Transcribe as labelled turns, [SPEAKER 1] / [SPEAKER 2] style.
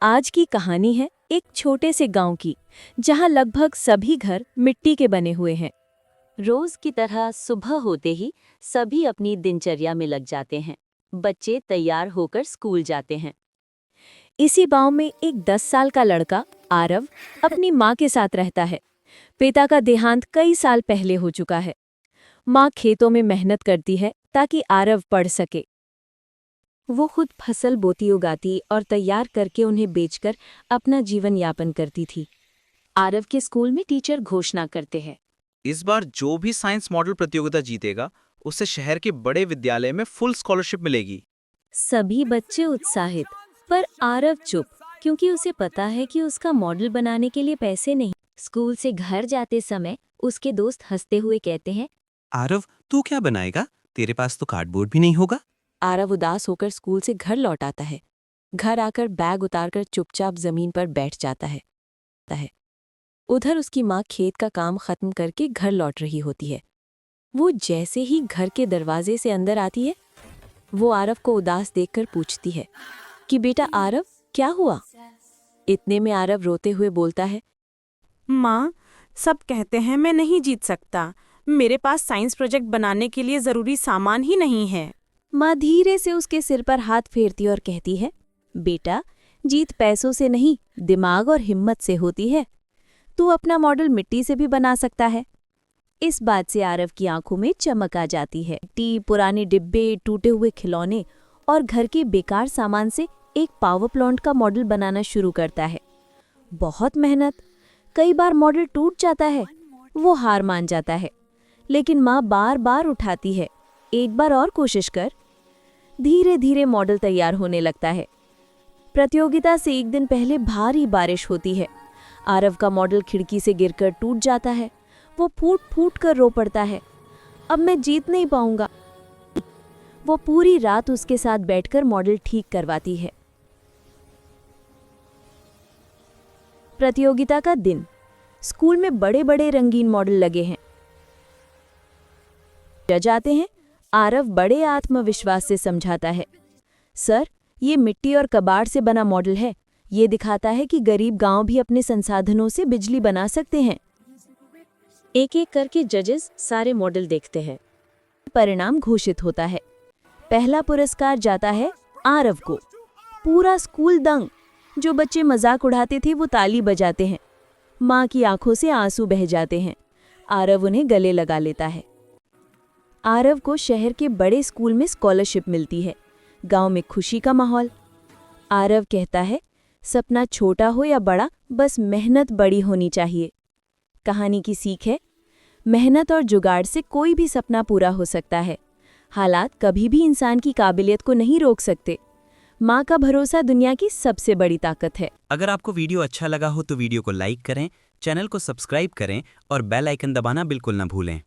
[SPEAKER 1] आज की कहानी है एक छोटे से गांव की, जहां लगभग सभी घर मिट्टी के बने हुए हैं। रोज की तरह सुबह होते ही सभी अपनी दिनचर्या में लग जाते हैं। बच्चे तैयार होकर स्कूल जाते हैं। इसी गांव में एक 10 साल का लड़का आरव अपनी माँ के साथ रहता है। पिता का देहांत कई साल पहले हो चुका है। माँ खेतों में मेहनत करती है ताकि आरव पढ़ सके। वो खुद फसल बोती उगाती और तैयार करके उन्हें बेचकर अपना जीवन यापन करती थी। आरव के स्कूल में टीचर घोषणा करते हैं,
[SPEAKER 2] इस बार जो भी साइंस मॉडल प्रतियोगिता जीतेगा उसे शहर के बड़े विद्यालय में फुल स्कॉलरशिप मिलेगी।
[SPEAKER 1] सभी बच्चे उत्साहित, पर आरव चुप, क्योंकि उसे पता है कि उसका मॉडल बनाने के लिए पैसे नहीं। स्कूल से घर जाते समय उसके दोस्त हंसते हुए कहते हैं,
[SPEAKER 3] आरव, तू क्या बनाएगा? तेरे पास तो कार्डबोर्ड भी नहीं होगा।
[SPEAKER 1] आरव उदास होकर स्कूल से घर लौट आता है। घर आकर बैग उतारकर चुपचाप जमीन पर बैठ जाता है। उधर उसकी माँ खेत का काम खत्म करके घर लौट रही होती है। वो जैसे ही घर के दरवाजे से अंदर आती है, वो आरव को उदास देखकर पूछती है कि बेटा आरव, क्या हुआ? इतने में आरव रोते हुए बोलता है,
[SPEAKER 4] माँ, सब कहते हैं मैं नहीं जीत सकता। मेरे पास साइंस प्रोजेक्ट बनाने के लिए ज़रूरी सामान ही नहीं है।
[SPEAKER 1] माँ धीरे से उसके सिर पर हाथ फेरती और कहती है, बेटा, जीत पैसों से नहीं, दिमाग और हिम्मत से होती है। तू अपना मॉडल मिट्टी से भी बना सकता है। इस बात से आरव की आंखों में चमक आ जाती है। पुराने डिब्बे, टूटे हुए खिलौने और घर के बेकार सामान से एक पावर प्लांट का मॉडल बनाना शुरू करता है। बहुत मेहनत, कई बार मॉडल टूट जाता है। वो हार मान जाता है, लेकिन माँ बार बार उठाती है, एक बार और कोशिश कर। धीरे धीरे मॉडल तैयार होने लगता है। प्रतियोगिता से एक दिन पहले भारी बारिश होती है। आरव का मॉडल खिड़की से गिरकर टूट जाता है। वो फूट फूट कर रो पड़ता है, अब मैं जीत नहीं पाऊंगा। वो पूरी रात उसके साथ बैठकर मॉडल ठीक करवाती है। प्रतियोगिता का दिन। स्कूल में बड़े बड़े रंगीन मॉडल लगे हैं। जज आते हैं। आरव बड़े आत्मविश्वास से समझाता है, सर, ये मिट्टी और कबाड़ से बना मॉडल है। ये दिखाता है कि गरीब गांव भी अपने संसाधनों से बिजली बना सकते हैं। एक एक करके जजेस सारे मॉडल देखते हैं। परिणाम घोषित होता है। पहला पुरस्कार जाता है आरव को। पूरा स्कूल दंग। जो बच्चे मजाक उड़ाते थे वो ताली बजाते हैं। माँ की आंखों से आंसू बह जाते हैं। आरव उन्हें गले लगा लेता है। आरव को शहर के बड़े स्कूल में स्कॉलरशिप मिलती है। गांव में खुशी का माहौल। आरव कहता है, सपना छोटा हो या बड़ा, बस मेहनत बड़ी होनी चाहिए। कहानी की सीख है, मेहनत और जुगाड़ से कोई भी सपना पूरा हो सकता है। हालात कभी भी इंसान की काबिलियत को नहीं रोक सकते। माँ का भरोसा दुनिया की सबसे बड़ी ताकत है।
[SPEAKER 3] अगर आपको वीडियो अच्छा लगा हो तो वीडियो को लाइक करें, चैनल को सब्सक्राइब करें और बेल आइकन दबाना बिल्कुल न भूलें।